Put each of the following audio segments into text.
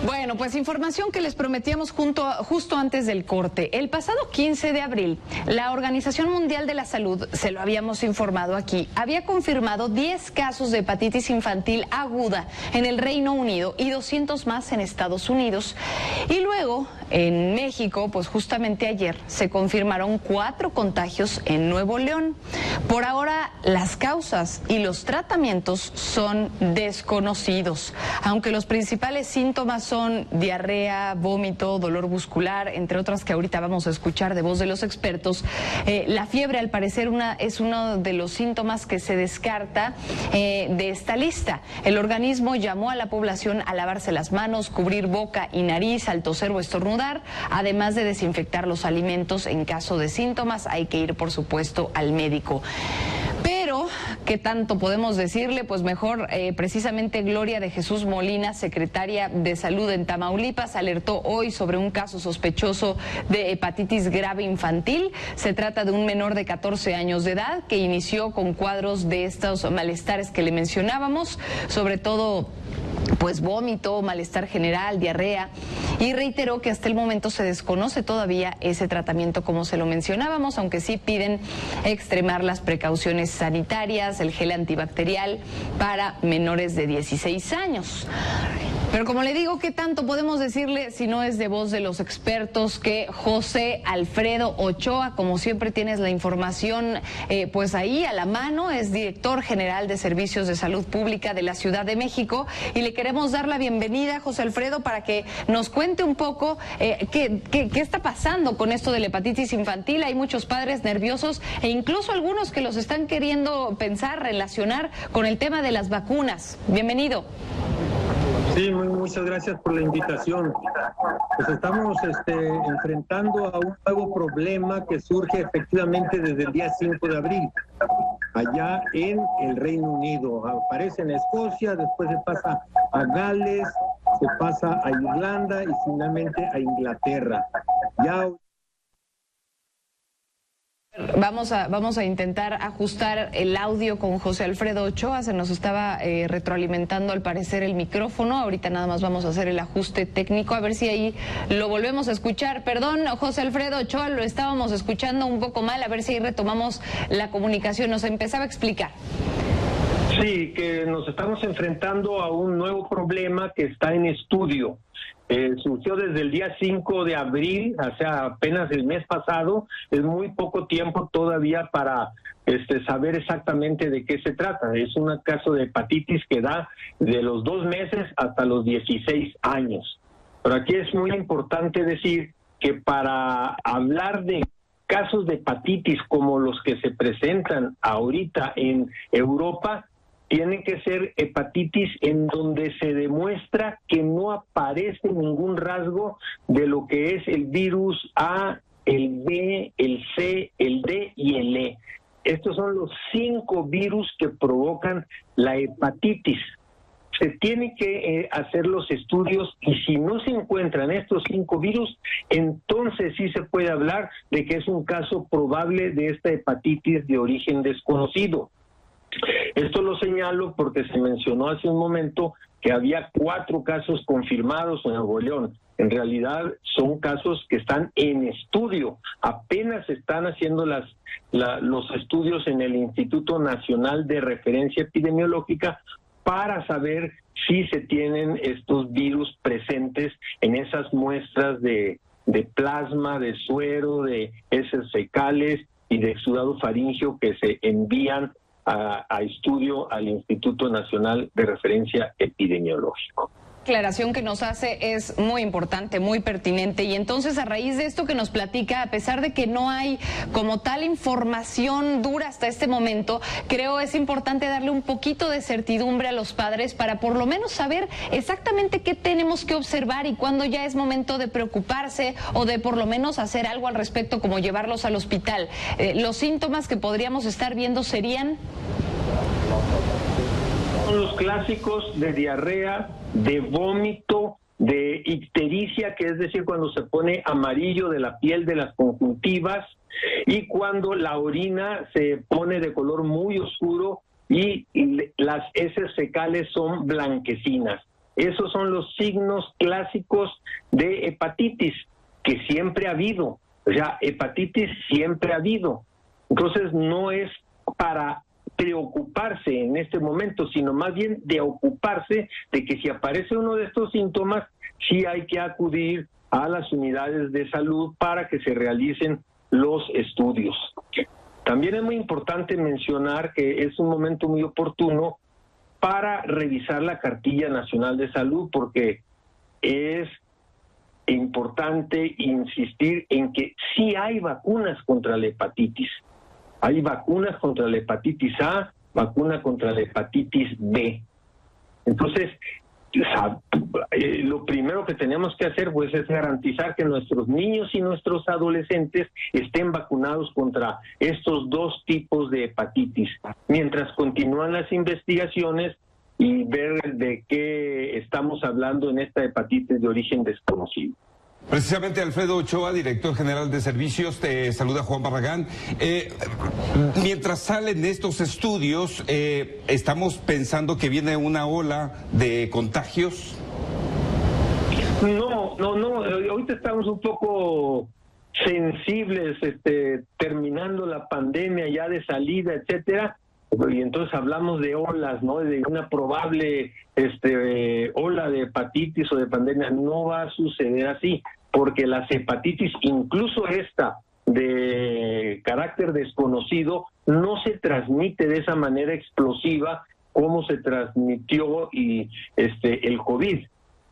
Bueno, pues información que les prometíamos justo antes del corte. El pasado 15 de abril, la Organización Mundial de la Salud, se lo habíamos informado aquí, había confirmado 10 casos de hepatitis infantil aguda en el Reino Unido y 200 más en Estados Unidos. Y luego, en México, pues justamente ayer, se confirmaron 4 contagios en Nuevo León. Por ahora, las causas y los tratamientos son desconocidos, aunque los principales síntomas son diarrea, vómito, dolor muscular, entre otras que ahorita vamos a escuchar de voz de los expertos. La fiebre, al parecer, es uno de los síntomas que se descarta de esta lista. El organismo llamó a la población a lavarse las manos, cubrir boca y nariz al toser o estornudar, además de desinfectar los alimentos. En caso de síntomas hay que ir, por supuesto, al médico. Pero, ¿qué tanto podemos decirle? Pues mejor, precisamente Gloria de Jesús Molina, secretaria de Salud en Tamaulipas, alertó hoy sobre un caso sospechoso de hepatitis grave infantil. Se trata de un menor de 14 años de edad que inició con cuadros de estos malestares que le mencionábamos, sobre todo pues vómito, malestar general, diarrea, y reiteró que hasta el momento se desconoce todavía ese tratamiento como se lo mencionábamos, aunque sí piden extremar las precauciones sanitarias, el gel antibacterial para menores de 16 años. Pero como le digo, ¿qué tanto podemos decirle si no es de voz de los expertos? Que José Alfredo Ochoa, como siempre tienes la información pues ahí a la mano, es director general de Servicios de Salud Pública de la Ciudad de México, y le queremos dar la bienvenida, José Alfredo, para que nos cuente un poco qué está pasando con esto de la hepatitis infantil. Hay muchos padres nerviosos e incluso algunos que los están queriendo pensar, relacionar con el tema de las vacunas. Bienvenido. Sí, muchas gracias por la invitación. Pues estamos enfrentando a un nuevo problema que surge efectivamente desde el día 5 de abril, allá en el Reino Unido. Aparece en Escocia, después se pasa a Gales, se pasa a Irlanda y finalmente a Inglaterra. Ya... Vamos a intentar ajustar el audio con José Alfredo Ochoa. Se nos estaba retroalimentando al parecer el micrófono. Ahorita nada más vamos a hacer el ajuste técnico, a ver si ahí lo volvemos a escuchar. Perdón, José Alfredo Ochoa, lo estábamos escuchando un poco mal, a ver si ahí retomamos la comunicación. Nos empezaba a explicar. Sí, que nos estamos enfrentando a un nuevo problema que está en estudio. Surgió desde el día 5 de abril, o sea, apenas el mes pasado. Es muy poco tiempo todavía para saber exactamente de qué se trata. Es un caso de hepatitis que da de los 2 meses hasta los 16 años. Pero aquí es muy importante decir que para hablar de casos de hepatitis como los que se presentan ahorita en Europa, tienen que ser hepatitis en donde se demuestra que no aparece ningún rasgo de lo que es el virus A, el B, el C, el D y el E. Estos son los 5 virus que provocan la hepatitis. Se tiene que hacer los estudios y si no se encuentran estos 5 virus, entonces sí se puede hablar de que es un caso probable de esta hepatitis de origen desconocido. Esto lo señalo porque se mencionó hace un momento que había 4 casos confirmados en Nuevo León. En realidad son casos que están en estudio. Apenas están haciendo los estudios en el Instituto Nacional de Referencia Epidemiológica para saber si se tienen estos virus presentes en esas muestras de plasma, de suero, de heces fecales y de exudado faríngeo que se envían a estudio al Instituto Nacional de Referencia Epidemiológico. La aclaración que nos hace es muy importante, muy pertinente, y entonces a raíz de esto que nos platica, a pesar de que no hay como tal información dura hasta este momento, creo es importante darle un poquito de certidumbre a los padres para por lo menos saber exactamente qué tenemos que observar y cuándo ya es momento de preocuparse o de por lo menos hacer algo al respecto, como llevarlos al hospital. Los síntomas que podríamos estar viendo serían... Son los clásicos de diarrea, de vómito, de ictericia, que es decir, cuando se pone amarillo de la piel de las conjuntivas, y cuando la orina se pone de color muy oscuro y las heces fecales son blanquecinas. Esos son los signos clásicos de hepatitis, que siempre ha habido. O sea, hepatitis siempre ha habido. Entonces no es para preocuparse en este momento, sino más bien de ocuparse de que si aparece uno de estos síntomas, sí hay que acudir a las unidades de salud para que se realicen los estudios. También es muy importante mencionar que es un momento muy oportuno para revisar la Cartilla Nacional de Salud, porque es importante insistir en que sí hay vacunas contra la hepatitis. Hay vacunas contra la hepatitis A, vacuna contra la hepatitis B. Entonces, lo primero que tenemos que hacer pues es garantizar que nuestros niños y nuestros adolescentes estén vacunados contra estos dos tipos de hepatitis, mientras continúan las investigaciones y ver de qué estamos hablando en esta hepatitis de origen desconocido. Precisamente Alfredo Ochoa, director general de servicios, te saluda Juan Barragán. Mientras salen estos estudios, ¿estamos pensando que viene una ola de contagios? No, ahorita estamos un poco sensibles, terminando la pandemia ya de salida, etcétera, y entonces hablamos de olas, ¿no? De una probable ola de hepatitis o de pandemia. No va a suceder así, porque las hepatitis, incluso esta de carácter desconocido, no se transmite de esa manera explosiva como se transmitió el COVID.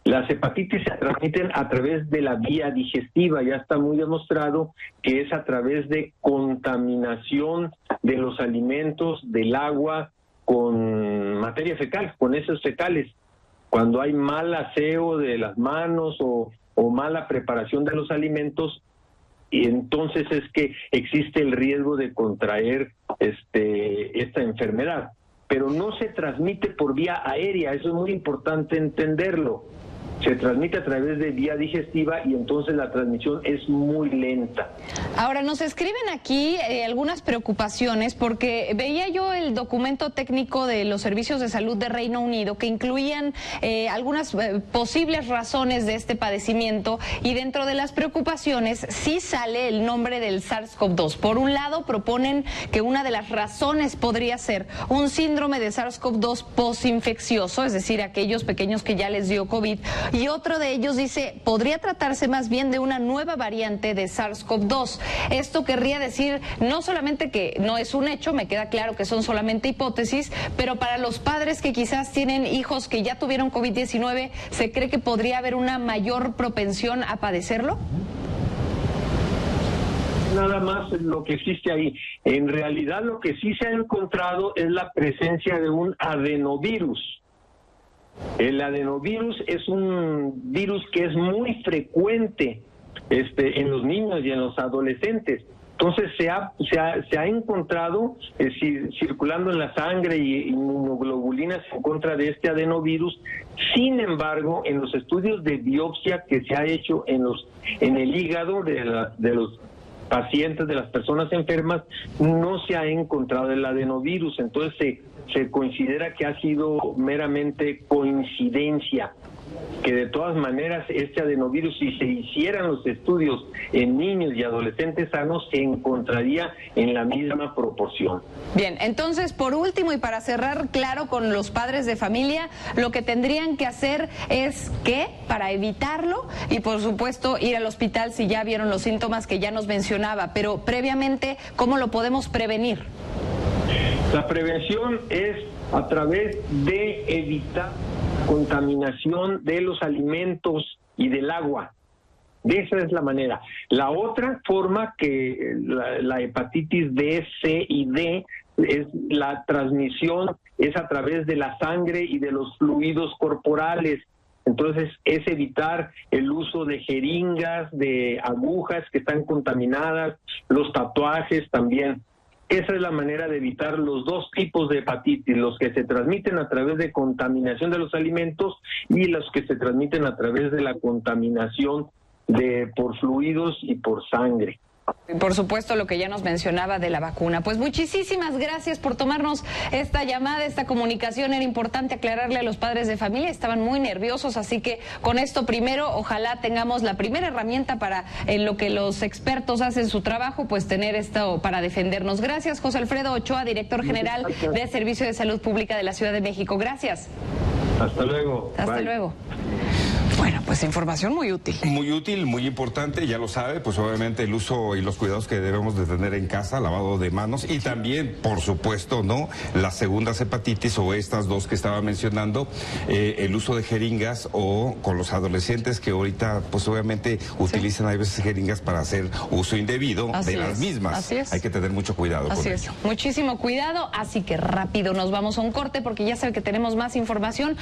Las hepatitis se transmiten a través de la vía digestiva, ya está muy demostrado que es a través de contaminación de los alimentos, del agua, con materia fecal, con heces fecales. Cuando hay mal aseo de las manos o mala preparación de los alimentos, y entonces es que existe el riesgo de contraer esta enfermedad. Pero no se transmite por vía aérea, eso es muy importante entenderlo. Se transmite a través de vía digestiva y entonces la transmisión es muy lenta. Ahora, nos escriben aquí algunas preocupaciones porque veía yo el documento técnico de los servicios de salud de Reino Unido que incluían algunas posibles razones de este padecimiento, y dentro de las preocupaciones sí sale el nombre del SARS-CoV-2. Por un lado, proponen que una de las razones podría ser un síndrome de SARS-CoV-2 posinfeccioso, es decir, aquellos pequeños que ya les dio COVID. Y otro de ellos dice, podría tratarse más bien de una nueva variante de SARS-CoV-2. Esto querría decir no solamente que no es un hecho, me queda claro que son solamente hipótesis, pero para los padres que quizás tienen hijos que ya tuvieron COVID-19, ¿se cree que podría haber una mayor propensión a padecerlo? Nada más lo que existe ahí. En realidad lo que sí se ha encontrado es la presencia de un adenovirus. El adenovirus es un virus que es muy frecuente en los niños y en los adolescentes. Entonces se ha encontrado circulando en la sangre y inmunoglobulinas en contra de este adenovirus. Sin embargo, en los estudios de biopsia que se ha hecho en el hígado de los pacientes, de las personas enfermas, no se ha encontrado el adenovirus. Entonces se considera que ha sido meramente coincidencia, que de todas maneras este adenovirus, si se hicieran los estudios en niños y adolescentes sanos, se encontraría en la misma proporción. Bien, entonces por último y para cerrar claro con los padres de familia, lo que tendrían que hacer es ¿qué? Para evitarlo, y por supuesto ir al hospital si ya vieron los síntomas que ya nos mencionaba, pero previamente, ¿cómo lo podemos prevenir? La prevención es a través de evitar contaminación de los alimentos y del agua. Esa es la manera. La otra forma que la hepatitis B, C y D es la transmisión, es a través de la sangre y de los fluidos corporales. Entonces es evitar el uso de jeringas, de agujas que están contaminadas, los tatuajes también. Esa es la manera de evitar los dos tipos de hepatitis, los que se transmiten a través de contaminación de los alimentos y los que se transmiten a través de la contaminación por fluidos y por sangre. Y por supuesto lo que ya nos mencionaba de la vacuna. Pues muchísimas gracias por tomarnos esta llamada, esta comunicación. Era importante aclararle a los padres de familia, estaban muy nerviosos, así que con esto primero ojalá tengamos la primera herramienta para en lo que los expertos hacen su trabajo, pues tener esto para defendernos. Gracias, José Alfredo Ochoa, director general de Servicio de Salud Pública de la Ciudad de México. Gracias. Hasta luego. Hasta luego. Bueno, pues información muy útil. Muy útil, muy importante, ya lo sabe, pues obviamente el uso y los cuidados que debemos de tener en casa, lavado de manos y también, por supuesto, ¿no? Las segundas hepatitis o estas dos que estaba mencionando, el uso de jeringas o con los adolescentes que ahorita, pues obviamente utilizan a veces jeringas para hacer uso indebido de las mismas. Así es. Hay que tener mucho cuidado con Así es. ello. Muchísimo cuidado, así que rápido nos vamos a un corte porque ya sabe que tenemos más información.